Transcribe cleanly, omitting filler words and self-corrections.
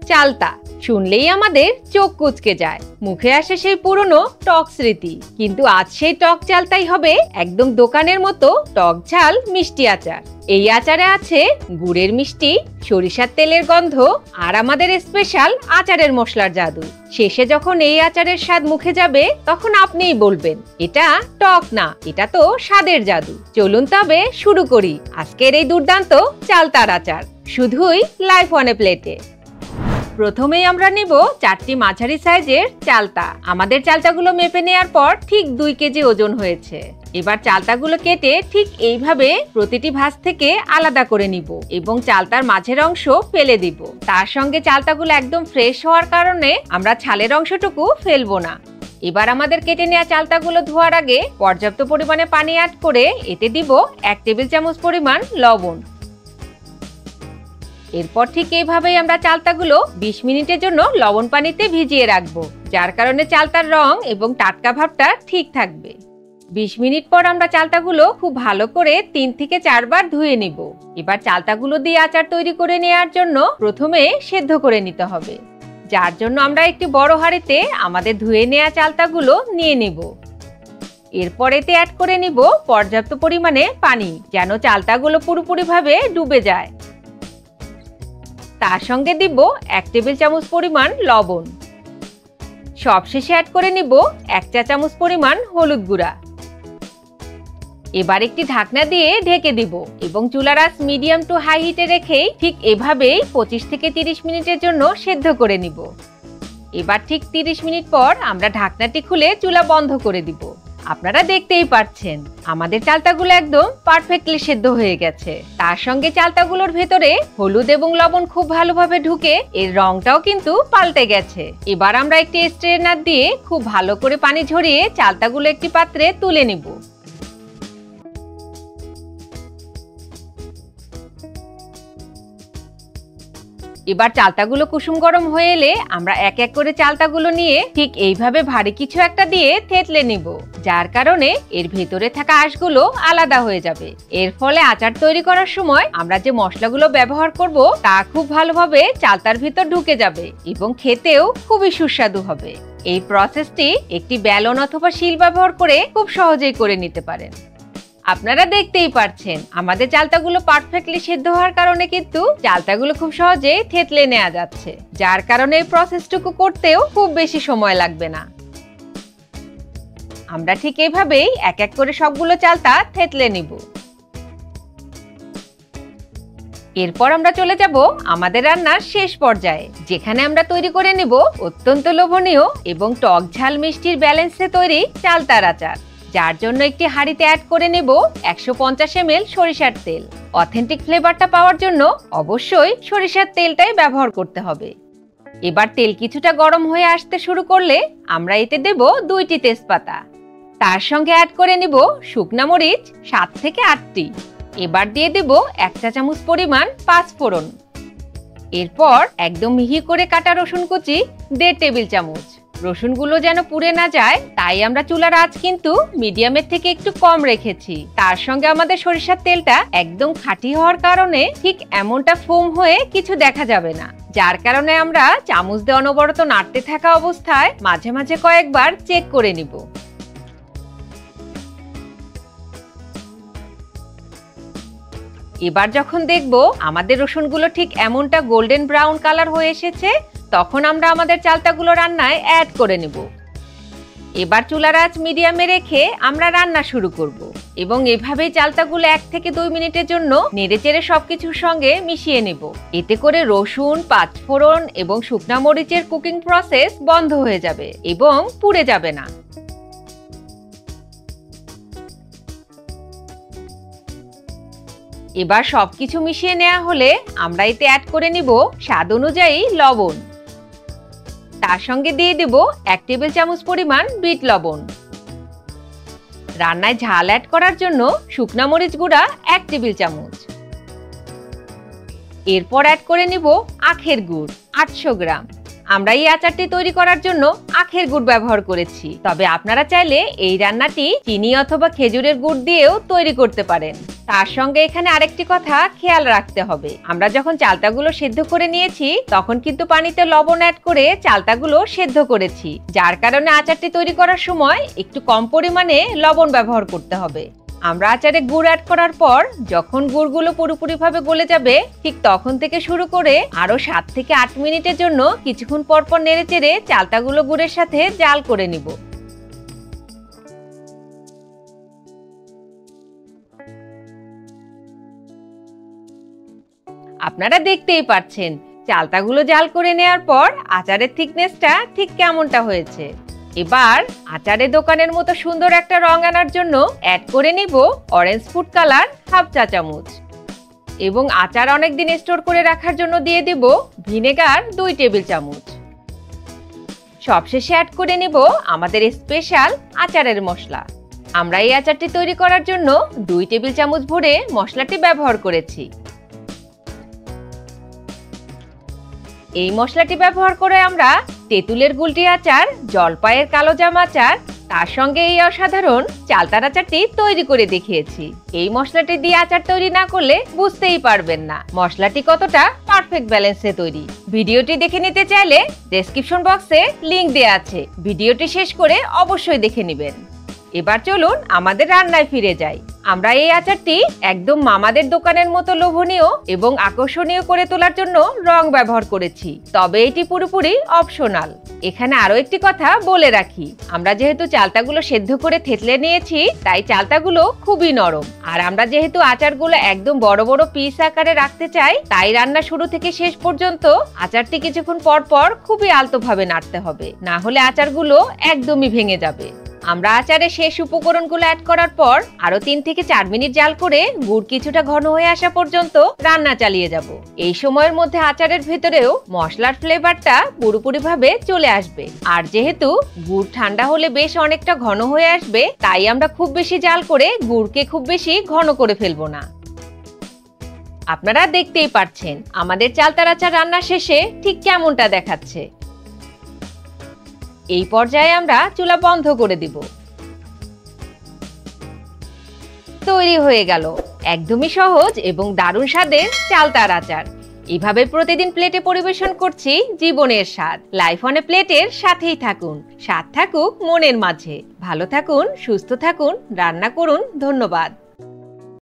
চালতা শুনলেই আমাদের চোখ কুঁচকে যায়, মুখে আসে সেই পুরনো টক স্মৃতি। কিন্তু আজ সেই টক চালতাই হবে একদম দোকানের মতো টক ঝাল মিষ্টি আচার। এই আচারে আছে গুড়ের মিষ্টি, সরিষার তেলের গন্ধ আর আমাদের স্পেশাল আচারের মশলার জাদু। শেষে যখন এই আচারের স্বাদ মুখে যাবে তখন আপনিই বলবেন এটা টক না, এটা তো স্বাদের জাদু। চলুন তবে শুরু করি আজকের এই দুর্দান্ত চালতার আচার, শুধুই লাইফ ওয়ানে প্লেটে। প্রথমেই আমরা নিব 4টি মাঝারি সাইজের চালতা। আমাদের চালতাগুলো মেপে নেওয়ার পর ঠিক 2 কেজি ওজন হয়েছে। এবার চালতাগুলো কেটে ঠিক এইভাবে প্রতিটি ভাঁজ থেকে আলাদা করে নিব এবং চালতার মাঝের অংশ ফেলে দিব। তার সঙ্গে চালতাগুলো একদম ফ্রেশ হওয়ার কারণে আমরা ছালের অংশটুকু ফেলবো না। এবার আমাদের কেটে নেওয়া চালতাগুলো ধোয়ার আগে পর্যাপ্ত পরিমাণে পানি অ্যাড করে এতে দিব 1 টেবিল চামচ পরিমাণ লবণ। এরপর ঠিক এইভাবেই আমরা চালতাগুলো 20 মিনিটের জন্য লবণ পানিতে ভিজিয়ে রাখবো, যার কারণে চালতার রং এবং টাটকা ভাবটা ঠিক থাকবে। 20 মিনিট পর আমরা চালতাগুলো খুব ভালো করে 3 থেকে 4 বার ধুয়ে নিব। এবার চালতাগুলো দিয়ে আচার তৈরি করে নেওয়ার জন্য প্রথমে সেদ্ধ করে নিতে হবে, যার জন্য আমরা একটি বড় হাঁড়িতে আমাদের ধুয়ে নেওয়া চালতাগুলো নিয়ে নিব। এরপর এতে অ্যাড করে নিব পর্যাপ্ত পরিমাণে পানি, যেন চালতাগুলো পুরোপুরিভাবে ডুবে যায়। তার সঙ্গে দিব 1 টেবিল চামচ পরিমাণ লবণ। সবশেষে অ্যাড করে নিব 1 চা চামচ পরিমাণ হলুদ গুঁড়া। এবার একটি ঢাকনা দিয়ে ঢেকে দিব এবং চুলার আঁচ মিডিয়াম টু হাই হিটে রেখেই ঠিক এভাবেই 25 থেকে 30 মিনিটের জন্য সেদ্ধ করে নিব। এবার ঠিক 30 মিনিট পর আমরা ঢাকনাটি খুলে চুলা বন্ধ করে দিব। আপনারা দেখতেই পাচ্ছেন আমাদের চালতাগুলো একদম পারফেক্টলি সেদ্ধ হয়ে গেছে। তার সঙ্গে চালতাগুলোর ভেতরে হলুদ এবং লবণ খুব ভালোভাবে ঢুকে এর রংটাও কিন্তু পাল্টে গেছে। এবার আমরা একটি স্ট্রেনার দিয়ে খুব ভালো করে পানি ঝরিয়ে চালতাগুলো একটি পাত্রে তুলে নিব। এবার চালতাগুলো কুসুম গরম হয়ে এলে আমরা এক এক করে চালতাগুলো নিয়ে ঠিক এইভাবে ভারী কিছু একটা দিয়ে থেতলে নিব, যার কারণে এর ভেতরে থাকা আঁশগুলো আলাদা হয়ে যাবে। এর ফলে আচার তৈরি করার সময় আমরা যে মশলাগুলো ব্যবহার করব তা খুব ভালোভাবে চালতার ভিতর ঢুকে যাবে এবং খেতেও খুবই সুস্বাদু হবে। এই প্রসেসটি একটি বেলন অথবা শিল ব্যবহার করে খুব সহজেই করে নিতে পারেন। আপনারা দেখতেই পাচ্ছেন আমাদের চালতাগুলো পারফেক্টলি সেদ্ধ হওয়ার কারণে কিন্তু চালতাগুলো খুব সহজেই থেতলে নেওয়া যাচ্ছে, যার কারণে এই প্রসেসটুকু করতেও খুব বেশি সময় লাগবে না। আমরা ঠিক এইভাবেই এক এক করে সবগুলো চালতা থেতলে নিব। এরপর আমরা চলে যাব আমাদের রান্নার শেষ পর্যায়ে, যেখানে আমরা তৈরি করে নিব অত্যন্ত লোভনীয় এবং টক ঝাল মিষ্টির ব্যালেন্সে তৈরি চালতার আচার, যার জন্য একটি হাঁড়িতে অ্যাড করে নেব 150 ml সরিষার তেল। অথেন্টিক ফ্লেভারটা পাওয়ার জন্য অবশ্যই সরিষার তেলটাই ব্যবহার করতে হবে। এবার তেল কিছুটা গরম হয়ে আসতে শুরু করলে আমরা এতে দেব 2টি তেজপাতা। তার সঙ্গে অ্যাড করে নেব শুকনা মরিচ 7 থেকে 8টি। এবার দিয়ে দেব 1 চা চামচ পরিমাণ পাঁচফোড়ন। এরপর একদম মিহি করে কাটা রসুন কুচি 1.5 টেবিল চামচ। রসুনগুলো যেন পুড়ে না যায় তাই আমরা চুলার আঁচ কিন্তু মিডিয়ামের থেকে একটু কম রেখেছি। তার সঙ্গে আমাদের সরিষার তেলটা একদম খাঁটি হওয়ার কারণে ঠিক এমনটা ফোম হয়ে কিছু দেখা যাবে না, যার কারণে আমরা চামচ দিয়ে অনবরত নাড়তে থাকা অবস্থায় মাঝে মাঝে কয়েকবার চেক করে নিব। এবার যখন দেখব আমাদের রসুনগুলো ঠিক এমনটা গোল্ডেন ব্রাউন কালার হয়ে এসেছে তখন আমরা আমাদের চালতাগুলো রান্নায় অ্যাড করে নেব। এবার চুলার আঁচ মিডিয়ামে রেখে আমরা রান্না শুরু করব এবং এভাবেই চালতাগুলো 1 থেকে 2 মিনিটের জন্য নেড়েচেড়ে সবকিছুর সঙ্গে মিশিয়ে নেব। এতে করে রসুন, পাঁচফোড়ন এবং শুকনা মরিচের কুকিং প্রসেস বন্ধ হয়ে যাবে এবং পুড়ে যাবে না। এবার সবকিছু মিশিয়ে নেওয়া হলে আমরা এতে অ্যাড করে নিব স্বাদ অনুযায়ী লবণ। তার সঙ্গে দিয়ে দেব 1 টেবিল চামচ পরিমাণ বিট লবণ। রান্নায় ঝাল অ্যাড করার জন্য শুকনা মরিচ গুঁড়া 1 টেবিল চামচ। এরপর অ্যাড করে নিব আখের গুড় 800 গ্রাম। আমরা এই আচারটি তৈরি করার জন্য আখের গুড় ব্যবহার করেছি, তবে আপনারা চাইলে এই রান্নাটি চিনি অথবা খেজুরের গুড় দিয়েও তৈরি করতে পারেন। তার সঙ্গে এখানে আরেকটি কথা খেয়াল রাখতে হবে, আমরা যখন চালতাগুলো সেদ্ধ করে নিয়েছি তখন কিন্তু পানিতে লবণ অ্যাড করে চালতাগুলো সেদ্ধ করেছি, যার কারণে আচারটি তৈরি করার সময় একটু কম পরিমাণে লবণ ব্যবহার করতে হবে। আমরা আচারে গুড় অ্যাড করার পর যখন গুড়গুলো পুরোপুরিভাবে গলে যাবে ঠিক তখন থেকে শুরু করে আরো 7 থেকে 8 মিনিটের জন্য কিছুক্ষণ পর পর নেড়েচেড়ে চালতাগুলো গুড়ের সাথে জাল করে নিব। আপনারা দেখতেই পাচ্ছেন চালতাগুলো জাল করে নেওয়ার পর আচারের থিকনেসটা ঠিক কেমনটা হয়েছে। এবার আচারের দোকানের মতো সুন্দর একটা রং আনার জন্য অ্যাড করে নিব অরেঞ্জ ফুড কালার হাফ চা চামচ এবং আচার অনেকদিন স্টোর করে রাখার জন্য দিয়ে দেব ভিনেগার 2 টেবিল চামচ। সবশেষে অ্যাড করে নিব আমাদের স্পেশাল আচারের মশলা। আমরা এই আচারটি তৈরি করার জন্য 2 টেবিল চামচ ভরে মশলাটি ব্যবহার করেছি। এই মশলাটি ব্যবহার করে আমরা তেঁতুলের গুলটি আচার, জলপাইয়ের কালোজাম আচার, তার সঙ্গে এই অসাধারণ চালতার আচারটি তৈরি করে দেখিয়েছি। এই মশলাটি দিয়ে আচার তৈরি না করলে বুঝতেই পারবেন না মশলাটি কতটা পারফেক্ট ব্যালেন্সে তৈরি। ভিডিওটি দেখে নিতে চাইলে ডেসক্রিপশন বক্সে লিংক দেওয়া আছে, ভিডিওটি শেষ করে অবশ্যই দেখে নেবেন। এবার চলুন আমাদের রান্নায় ফিরে যাই। আমরা এই আচারটি একদম মামাদের দোকানের মতো লোভনীয় এবং আকর্ষণীয় করে তোলার জন্য রং ব্যবহার করেছি, তবে এটি পুরোপুরি অপশনাল। এখানে আরো একটি কথা বলে রাখি, আমরা যেহেতু চালতাগুলো সেদ্ধ করে থেতলে নিয়েছি তাই চালতাগুলো খুবই নরম, আর আমরা যেহেতু আচারগুলো একদম বড় বড় পিস আকারে রাখতে চাই তাই রান্না শুরু থেকে শেষ পর্যন্ত আচারটি কিছুক্ষণ পর পর খুবই আলতোভাবে নাড়তে হবে, না হলে আচারগুলো একদমই ভেঙে যাবে। আমরা আচারে শেষ উপকরণগুলো অ্যাড করার পর আরো 3 থেকে 4 মিনিট জাল করে গুড় কিছুটা ঘন হয়ে আসা পর্যন্ত রান্না চালিয়ে যাব। এই সময়ের মধ্যে আচারের ভেতরেও মশলার ফ্লেভারটা পুরোপুরিভাবে চলে আসবে, আর যেহেতু গুড় ঠান্ডা হলে বেশ অনেকটা ঘন হয়ে আসবে তাই আমরা খুব বেশি জাল করে গুড়কে খুব বেশি ঘন করে ফেলবো না। আপনারা দেখতেই পাচ্ছেন আমাদের চালতার আচার রান্না শেষে ঠিক কেমনটা দেখাচ্ছে। এই পর্যায়ে আমরা চুলা বন্ধ করে দিব। তৈরি হয়ে গেল একদমই সহজ এবং দারুণ স্বাদের চালতার আচার। এভাবে প্রতিদিন প্লেটে পরিবেশন করছি জীবনের স্বাদ। লাইফ অন এ প্লেটের সাথেই থাকুন, স্বাদ থাকুক মনের মাঝে। ভালো থাকুন, সুস্থ থাকুন, রান্না করুন। ধন্যবাদ।